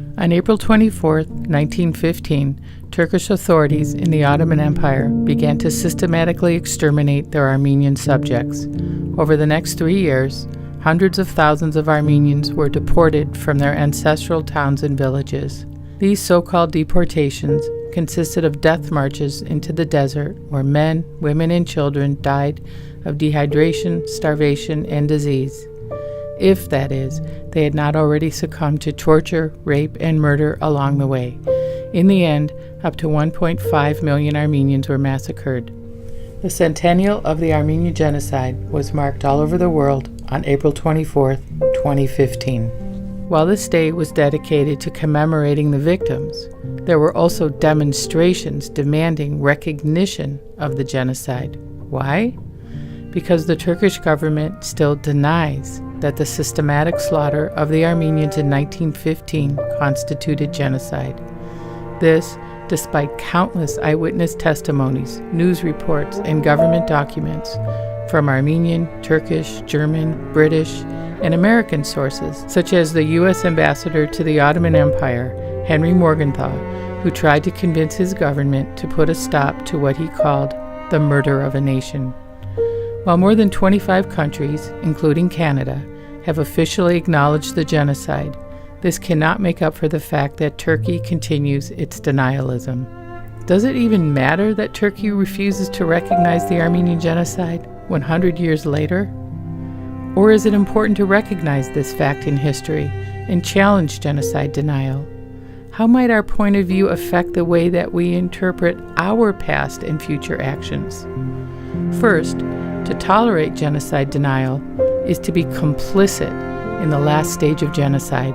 On April 24, 1915, Turkish authorities in the Ottoman Empire began to systematically exterminate their Armenian subjects. Over the next 3 years, hundreds of thousands of Armenians were deported from their ancestral towns and villages. These so-called deportations consisted of death marches into the desert where men, women, and children died of dehydration, starvation, and disease. If, that is, they had not already succumbed to torture, rape, and murder along the way. In the end, up to 1.5 million Armenians were massacred. The centennial of the Armenian Genocide was marked all over the world on April 24, 2015. While this day was dedicated to commemorating the victims, there were also demonstrations demanding recognition of the genocide. Why? Because the Turkish government still denies that the systematic slaughter of the Armenians in 1915 constituted genocide. This, despite countless eyewitness testimonies, news reports, and government documents from Armenian, Turkish, German, British, and American sources, such as the U.S. ambassador to the Ottoman Empire, Henry Morgenthau, who tried to convince his government to put a stop to what he called the murder of a nation. While more than 25 countries, including Canada, have officially acknowledged the genocide, this cannot make up for the fact that Turkey continues its denialism. Does it even matter that Turkey refuses to recognize the Armenian Genocide 100 years later? Or is it important to recognize this fact in history and challenge genocide denial? How might our point of view affect the way that we interpret our past and future actions? First, to tolerate genocide denial is to be complicit in the last stage of genocide.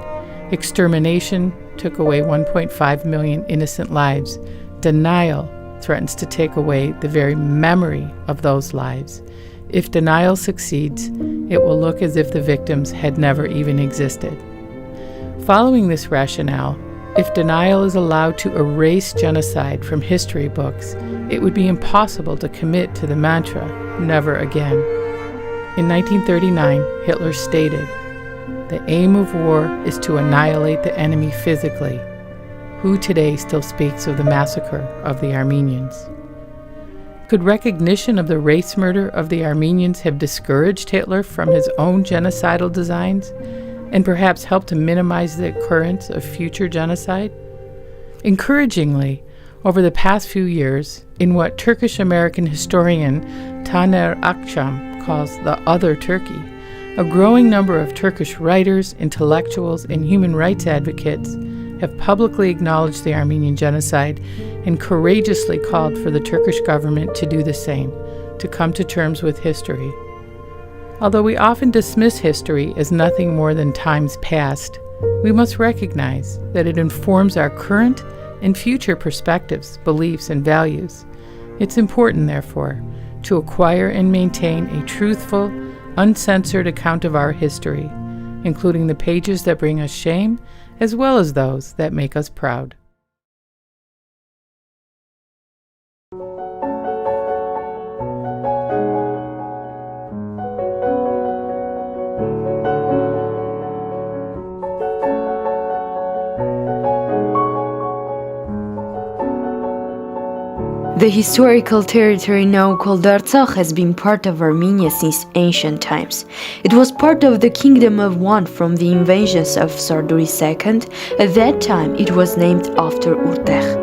Extermination took away 1.5 million innocent lives. Denial threatens to take away the very memory of those lives. If denial succeeds, it will look as if the victims had never even existed. Following this rationale, if denial is allowed to erase genocide from history books, it would be impossible to commit to the mantra, never again. In 1939, Hitler stated, "The aim of war is to annihilate the enemy physically." Who today still speaks of the massacre of the Armenians? Could recognition of the race murder of the Armenians have discouraged Hitler from his own genocidal designs and perhaps helped to minimize the occurrence of future genocide? Encouragingly, over the past few years, in what Turkish-American historian Taner Akçam calls the other Turkey, a growing number of Turkish writers, intellectuals, and human rights advocates have publicly acknowledged the Armenian Genocide and courageously called for the Turkish government to do the same, to come to terms with history. Although we often dismiss history as nothing more than times past, we must recognize that it informs our current and future perspectives, beliefs, and values. It's important, therefore, to acquire and maintain a truthful, uncensored account of our history, including the pages that bring us shame, as well as those that make us proud. The historical territory now called Artsakh has been part of Armenia since ancient times. It was part of the Kingdom of One from the invasions of Sarduri II. At that time, it was named after Urtech.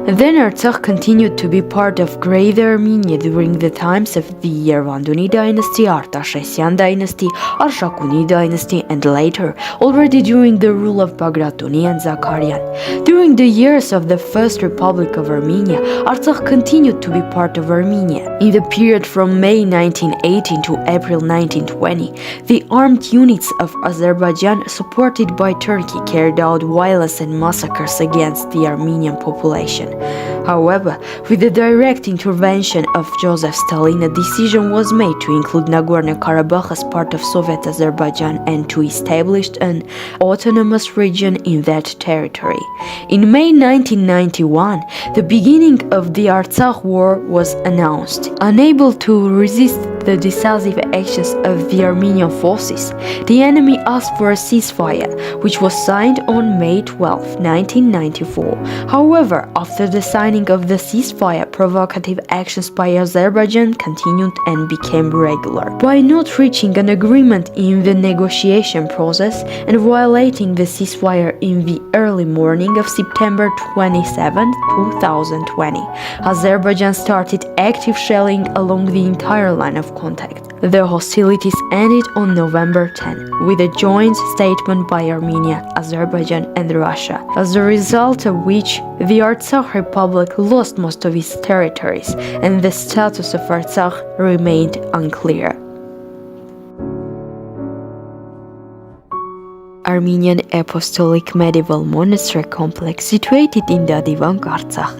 Then Artsakh continued to be part of Greater Armenia during the times of the Yervanduni dynasty, Artashes dynasty, Arshakuni dynasty, and later, already during the rule of Bagratuni and Zakarian. During the years of the First Republic of Armenia, Artsakh continued to be part of Armenia. In the period from May 1918 to April 1920, the armed units of Azerbaijan, supported by Turkey, carried out violence and massacres against the Armenian population. However, with the direct intervention of Joseph Stalin, a decision was made to include Nagorno-Karabakh as part of Soviet Azerbaijan and to establish an autonomous region in that territory. In May 1991, the beginning of the Artsakh War was announced. Unable to resist the decisive actions of the Armenian forces, the enemy asked for a ceasefire, which was signed on May 12, 1994. However, after the signing of the ceasefire, provocative actions by Azerbaijan continued and became regular. By not reaching an agreement in the negotiation process and violating the ceasefire in the early morning of September 27, 2020, Azerbaijan started active shelling along the entire line of contact. The hostilities ended on November 10 with a joint statement by Armenia, Azerbaijan and Russia, as a result of which the Artsakh Republic lost most of its territories and the status of Artsakh remained unclear. Armenian Apostolic Medieval Monastery complex situated in the Divan Artsakh,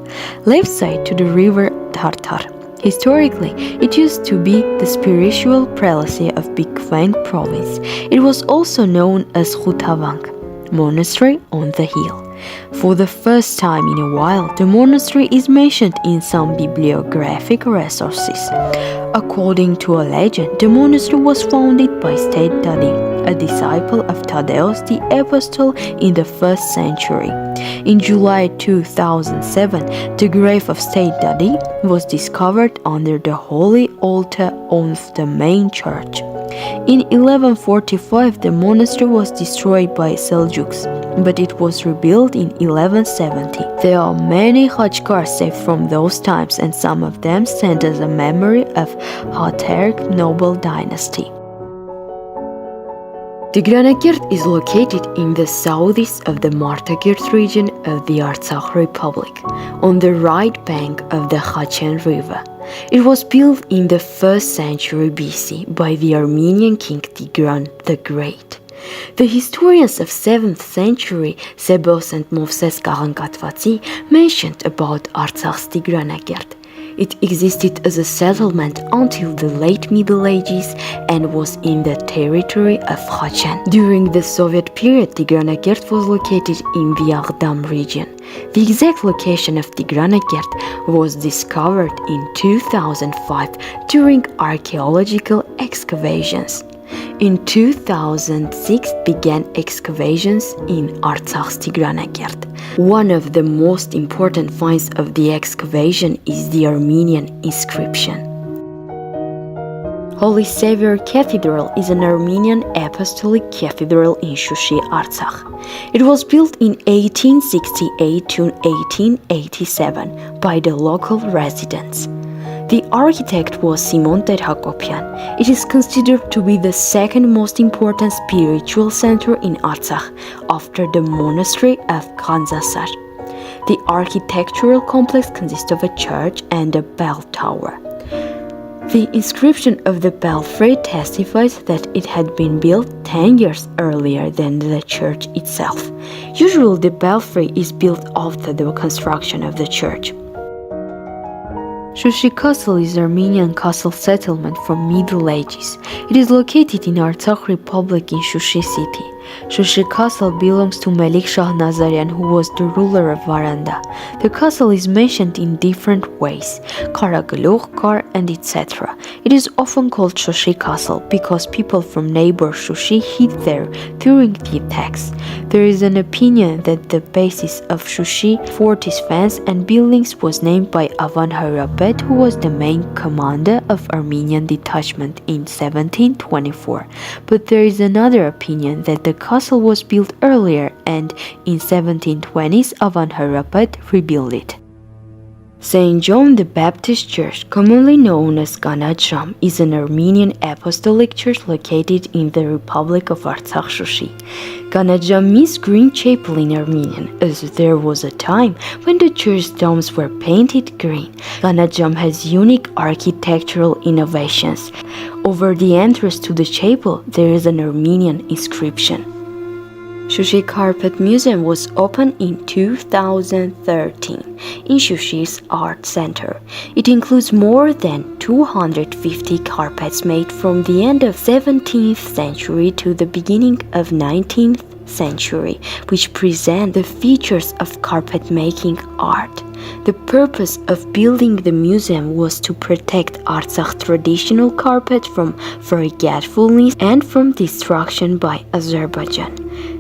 left side to the river Tartar. Historically, it used to be the spiritual prelacy of Bikvang province. It was also known as Khutavang, monastery on the hill. For the first time in a while, the monastery is mentioned in some bibliographic resources. According to a legend, the monastery was founded by State Dadi, a disciple of Thaddeus the Apostle in the 1st century. In July 2007, the grave of State Dadi was discovered under the holy altar of the main church. In 1145, the monastery was destroyed by Seljuks, but it was rebuilt in 1170. There are many khachkars saved from those times, and some of them stand as a memory of Artsakh noble dynasty. Tigranakert is located in the southeast of the Martakert region of the Artsakh Republic, on the right bank of the Khachen River. It was built in the 1st century BC by the Armenian king Tigran the Great. The historians of 7th century Sebos and Movses Karangatvatsi mentioned about Artsakh's Tigranakert. It existed as a settlement until the late Middle Ages and was in the territory of Khachen. During the Soviet period, Tigranakert was located in the Aghdam region. The exact location of Tigranakert was discovered in 2005 during archaeological excavations. In 2006 began excavations in Artsakh's Tigranakert. One of the most important finds of the excavation is the Armenian inscription. Holy Savior Cathedral is an Armenian apostolic cathedral in Shushi, Artsakh. It was built in 1868 to 1887 by the local residents. The architect was Simon Terhakopian. It is considered to be the second most important spiritual center in Artsakh after the monastery of Khanzasar. The architectural complex consists of a church and a bell tower. The inscription of the belfry testifies that it had been built 10 years earlier than the church itself. Usually the belfry is built after the construction of the church. Shushi Castle is an Armenian castle settlement from Middle Ages. It is located in Artsakh Republic in Shushi city. Shushi Castle belongs to Melik Shah Nazarian, who was the ruler of Varanda. The castle is mentioned in different ways, Karagluch, Kar, and etc. It is often called Shushi Castle because people from neighbor Shushi hid there during the attacks. There is an opinion that the basis of Shushi fort's fence and buildings was named by Avan Harapet, who was the main commander of Armenian detachment in 1724. But there is another opinion that the castle was built earlier and in 1720s Avan Harapet rebuilt it. St. John the Baptist Church, commonly known as Ganajam, is an Armenian apostolic church located in the Republic of Artsakh Shushi. Ganajam means green chapel in Armenian, as there was a time when the church domes were painted green. Ganajam has unique architectural innovations. Over the entrance to the chapel, there is an Armenian inscription. Shushi Carpet Museum was opened in 2013 in Shushi's Art Center. It includes more than 250 carpets made from the end of 17th century to the beginning of 19th century, which present the features of carpet making art. The purpose of building the museum was to protect Artsakh traditional carpet from forgetfulness and from destruction by Azerbaijan.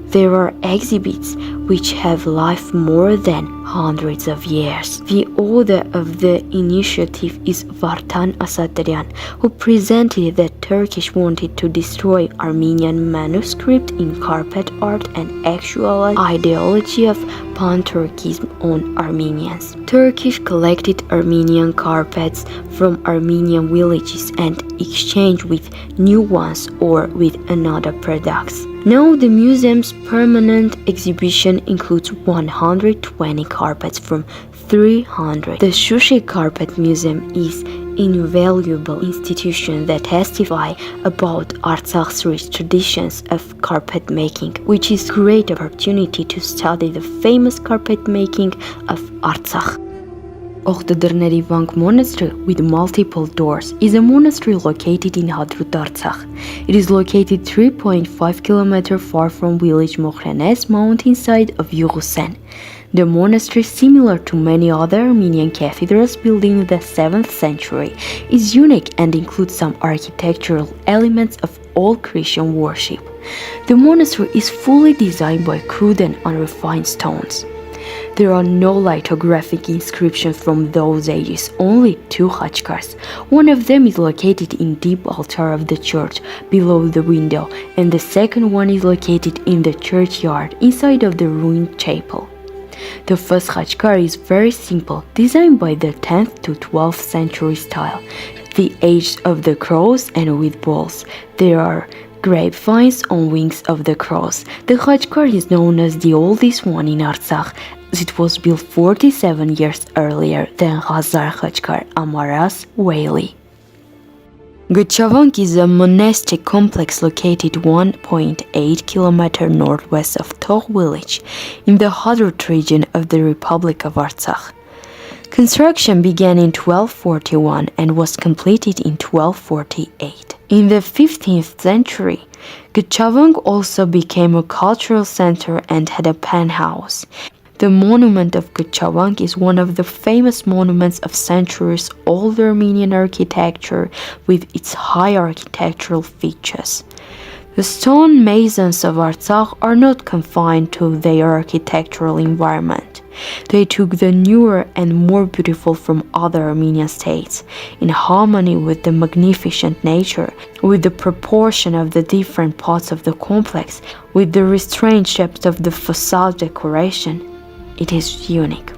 There are exhibits which have lived more than hundreds of years. The author of the initiative is Vartan Asatryan, who presented that Turkish wanted to destroy Armenian manuscript in carpet art and actualize ideology of pan-Turkism on Armenians. Turkish collected Armenian carpets from Armenian villages and exchanged with new ones or with another products. Now the museum's permanent exhibition includes 120 carpets from 300. The Shushi Carpet Museum is an invaluable institution that testifies about Artsakh's rich traditions of carpet making, which is a great opportunity to study the famous carpet making of Artsakh. Ochtadırneri Vank Monastery with multiple doors is a monastery located in Hadrut Artsakh. It is located 3.5 km far from village Mokhrenes mountainside of Yugusen. The monastery, similar to many other Armenian cathedrals built in the 7th century, is unique and includes some architectural elements of old Christian worship. The monastery is fully designed by crude and unrefined stones. There are no lithographic inscriptions from those ages, only 2 khachkars. One of them is located in deep altar of the church below the window, and the second one is located in the churchyard inside of the ruined chapel. The first khachkar is very simple, designed by the 10th to 12th century style. The age of the cross and with balls. There are grapevines on wings of the cross. The khachkar is known as the oldest one in Artsakh, as it was built 47 years earlier than Ghazar Khachkar Amaras Whaley. Gchavank is a monastic complex located 1.8 km northwest of Togh village in the Hadrut region of the Republic of Artsakh. Construction began in 1241 and was completed in 1248. In the 15th century, Gchavank also became a cultural center and had a penthouse. The monument of Gchavank is one of the famous monuments of centuries-old Armenian architecture with its high architectural features. The stone masons of Artsakh are not confined to their architectural environment. They took the newer and more beautiful from other Armenian states, in harmony with the magnificent nature, with the proportion of the different parts of the complex, with the restrained depth of the facade decoration. It is unique.